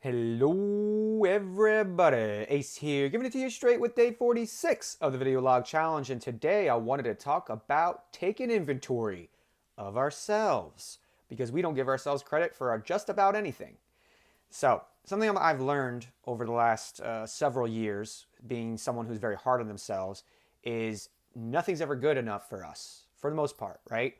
Hello everybody, Ace here, giving it to you straight with day 46 of the video log challenge, and today I wanted to talk about taking inventory of ourselves because we don't give ourselves credit for just about anything. So, something I've learned over the last several years, being someone who's very hard on themselves, is nothing's ever good enough for us, for the most part, right?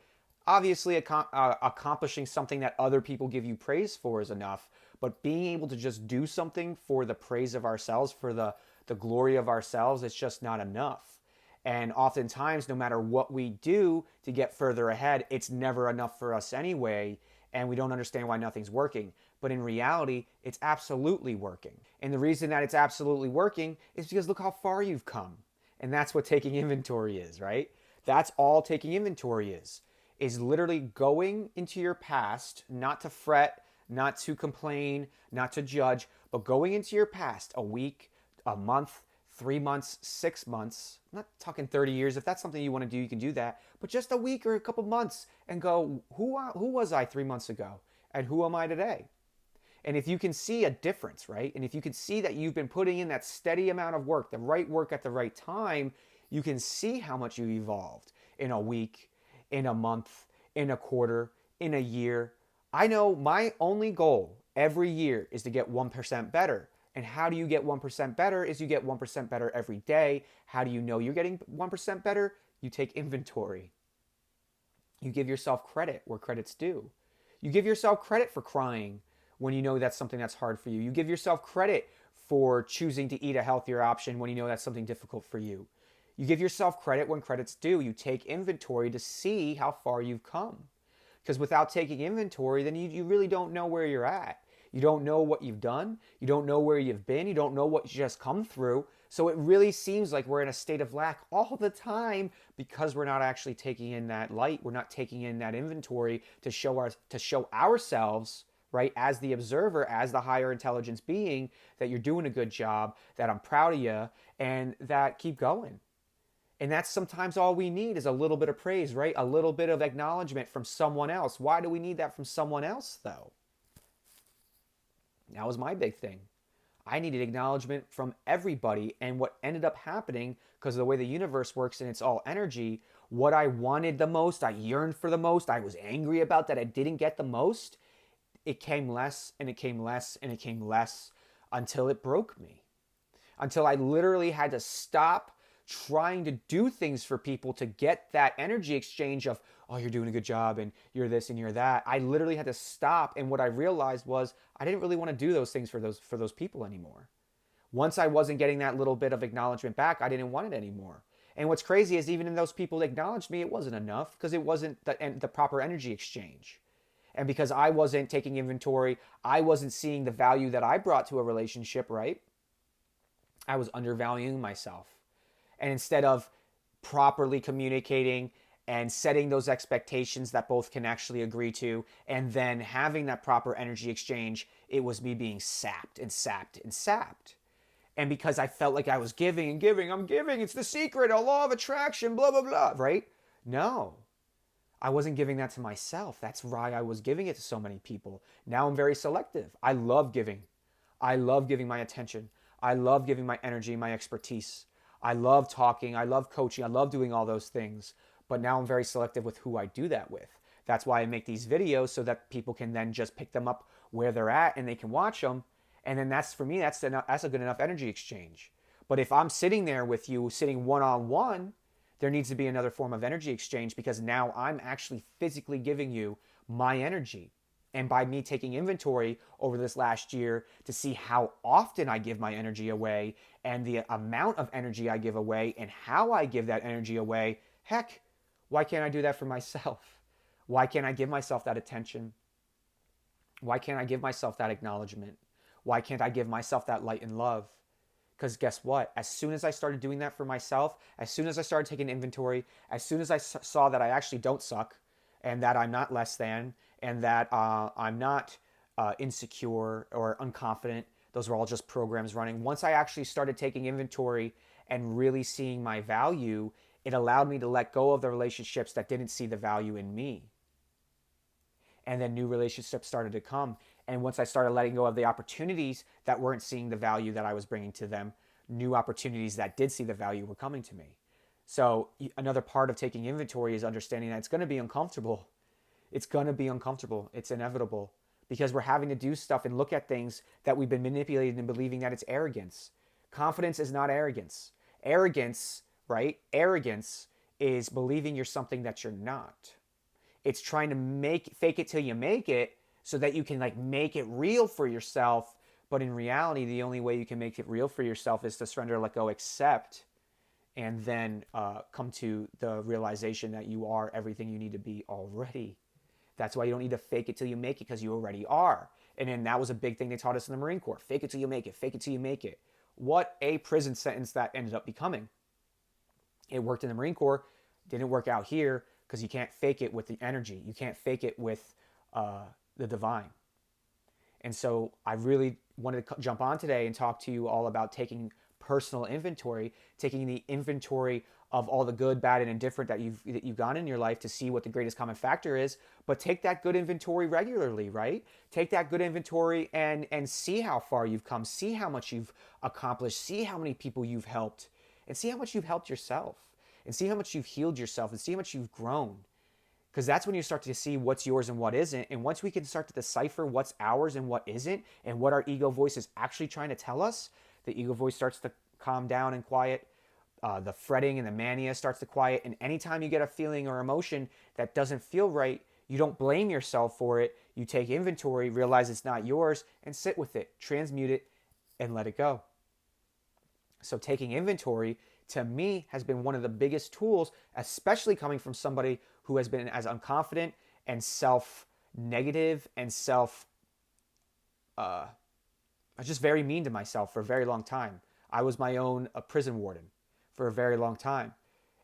Obviously, accomplishing something that other people give you praise for is enough, but being able to just do something for the praise of ourselves, for the glory of ourselves, it's just not enough. And oftentimes, no matter what we do to get further ahead, it's never enough for us anyway, and we don't understand why nothing's working. But in reality, it's absolutely working. And the reason that it's absolutely working is because look how far you've come. And that's what taking inventory is, right? That's all taking inventory is literally going into your past, not to fret, not to complain, not to judge, but going into your past a week, a month, 3 months, 6 months. I'm not talking 30 years. If that's something you want to do, you can do that. But just a week or a couple months and go, who was I 3 months ago? And who am I today? And if you can see a difference, right? And if you can see that you've been putting in that steady amount of work, the right work at the right time, you can see how much you've evolved in a week, in a month, in a quarter, in a year. I know my only goal every year is to get 1% better. And how do you get 1% better is you get 1% better every day. How do you know you're getting 1% better? You take inventory. You give yourself credit where credit's due. You give yourself credit for crying when you know that's something that's hard for you. You give yourself credit for choosing to eat a healthier option when you know that's something difficult for you. You give yourself credit when credit's due. You take inventory to see how far you've come. Because without taking inventory, then you really don't know where you're at. You don't know what you've done. You don't know where you've been. You don't know what you just come through. So it really seems like we're in a state of lack all the time because we're not actually taking in that light. We're not taking in that inventory to show ourselves, right, as the observer, as the higher intelligence being, that you're doing a good job, that I'm proud of you, and that keep going. And that's sometimes all we need is a little bit of praise, right? A little bit of acknowledgement from someone else. Why do we need that from someone else, though? That was my big thing. I needed acknowledgement from everybody. And what ended up happening, because of the way the universe works and it's all energy, what I wanted the most, I yearned for the most, I was angry about that I didn't get the most, it came less and it came less and it came less until it broke me. Until I literally had to stop trying to do things for people to get that energy exchange of, oh, you're doing a good job and you're this and you're that. I literally had to stop, and what I realized was I didn't really want to do those things for those people anymore. Once I wasn't getting that little bit of acknowledgement back, I didn't want it anymore. And what's crazy is even in those people that acknowledged me, it wasn't enough because it wasn't the proper energy exchange. And because I wasn't taking inventory, I wasn't seeing the value that I brought to a relationship, right? I was undervaluing myself. And instead of properly communicating and setting those expectations that both can actually agree to, and then having that proper energy exchange, it was me being sapped and sapped and sapped. And because I felt like I was giving and giving, I'm giving, it's the secret, a law of attraction, blah, blah, blah, right? No, I wasn't giving that to myself. That's why I was giving it to so many people. Now I'm very selective. I love giving. I love giving my attention. I love giving my energy, my expertise. I love talking. I love coaching. I love doing all those things. But now I'm very selective with who I do that with. That's why I make these videos so that people can then just pick them up where they're at and they can watch them. And then that's, for me, that's a good enough energy exchange. But if I'm sitting there with you, sitting one-on-one, there needs to be another form of energy exchange because now I'm actually physically giving you my energy. And by me taking inventory over this last year to see how often I give my energy away and the amount of energy I give away and how I give that energy away, heck, why can't I do that for myself? Why can't I give myself that attention? Why can't I give myself that acknowledgement? Why can't I give myself that light and love? Because guess what? As soon as I started doing that for myself, as soon as I started taking inventory, as soon as I saw that I actually don't suck and that I'm not less than and that I'm not insecure or unconfident, those were all just programs running. Once I actually started taking inventory and really seeing my value, it allowed me to let go of the relationships that didn't see the value in me. And then new relationships started to come. And once I started letting go of the opportunities that weren't seeing the value that I was bringing to them, new opportunities that did see the value were coming to me. So another part of taking inventory is understanding that it's going to be uncomfortable. It's going to be uncomfortable. It's inevitable because we're having to do stuff and look at things that we've been manipulated and believing that it's arrogance. Confidence is not arrogance. Arrogance, right? Arrogance is believing you're something that you're not. It's trying to fake it till you make it so that you can like make it real for yourself. But in reality, the only way you can make it real for yourself is to surrender, let go, accept, and then come to the realization that you are everything you need to be already. That's why you don't need to fake it till you make it, because you already are. And then that was a big thing they taught us in the Marine Corps. Fake it till you make it. Fake it till you make it. What a prison sentence that ended up becoming. It worked in the Marine Corps. Didn't work out here because you can't fake it with the energy. You can't fake it with the divine. And so I really wanted to jump on today and talk to you all about taking personal inventory, taking the inventory of all the good, bad, and indifferent that you've gone in your life to see what the greatest common factor is. But take that good inventory regularly, right? Take that good inventory and see how far you've come, see how much you've accomplished, see how many people you've helped, and see how much you've helped yourself, and see how much you've healed yourself, and see how much you've grown. Because that's when you start to see what's yours and what isn't. And once we can start to decipher what's ours and what isn't, and what our ego voice is actually trying to tell us, the ego voice starts to calm down and quiet. The fretting and the mania starts to quiet. And anytime you get a feeling or emotion that doesn't feel right, you don't blame yourself for it. You take inventory, realize it's not yours, and sit with it, transmute it, and let it go. So taking inventory, to me, has been one of the biggest tools, especially coming from somebody who has been as unconfident and self-negative and just very mean to myself for a very long time. I was my own prison warden for a very long time.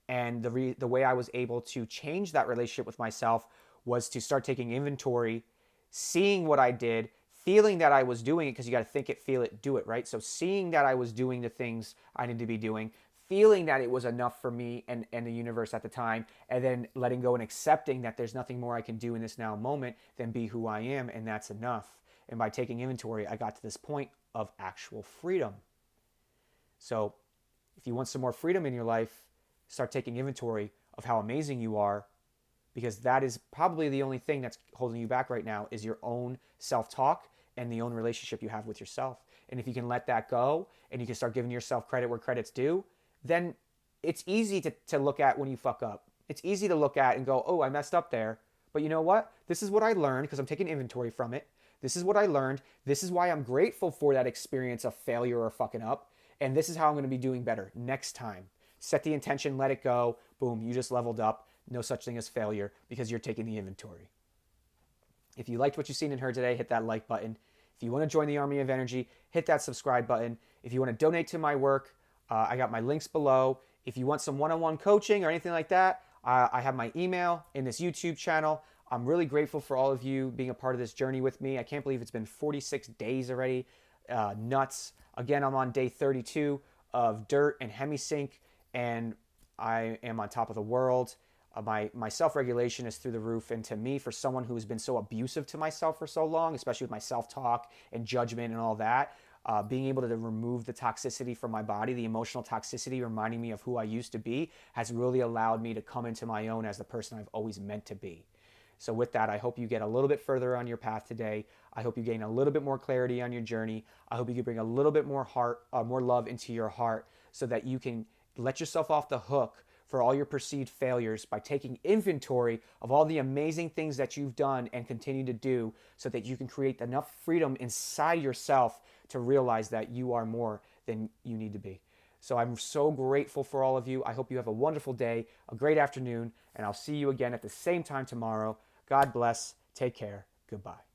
And the way I was able to change that relationship with myself was to start taking inventory, seeing what I did, feeling that I was doing it, because you got to think it, feel it, do it, right? So seeing that I was doing the things I need to be doing, feeling that it was enough for me and the universe at the time, and then letting go and accepting that there's nothing more I can do in this now moment than be who I am, and that's enough. And by taking inventory, I got to this point of actual freedom. So if you want some more freedom in your life, start taking inventory of how amazing you are, because that is probably the only thing that's holding you back right now is your own self-talk and the own relationship you have with yourself. And if you can let that go and you can start giving yourself credit where credit's due, then it's easy to look at when you fuck up. It's easy to look at and go, oh, I messed up there. But you know what? This is what I learned because I'm taking inventory from it. This is what I learned. This is why I'm grateful for that experience of failure or fucking up. And this is how I'm going to be doing better next time. Set the intention, let it go. Boom, you just leveled up. No such thing as failure because you're taking the inventory. If you liked what you've seen and heard today, hit that like button. If you want to join the Army of Energy, hit that subscribe button. If you want to donate to my work, I got my links below. If you want some one-on-one coaching or anything like that, I have my email in this YouTube channel. I'm really grateful for all of you being a part of this journey with me. I can't believe it's been 46 days already. Nuts. Again, I'm on day 32 of Durt and Hemi-synch, and I am on top of the world. My self-regulation is through the roof. And to me, for someone who has been so abusive to myself for so long, especially with my self-talk and judgment and all that, being able to remove the toxicity from my body, the emotional toxicity reminding me of who I used to be, has really allowed me to come into my own as the person I've always meant to be. So with that, I hope you get a little bit further on your path today. I hope you gain a little bit more clarity on your journey. I hope you can bring a little bit more more love into your heart so that you can let yourself off the hook for all your perceived failures by taking inventory of all the amazing things that you've done and continue to do so that you can create enough freedom inside yourself to realize that you are more than you need to be. So I'm so grateful for all of you. I hope you have a wonderful day, a great afternoon, and I'll see you again at the same time tomorrow. God bless. Take care. Goodbye.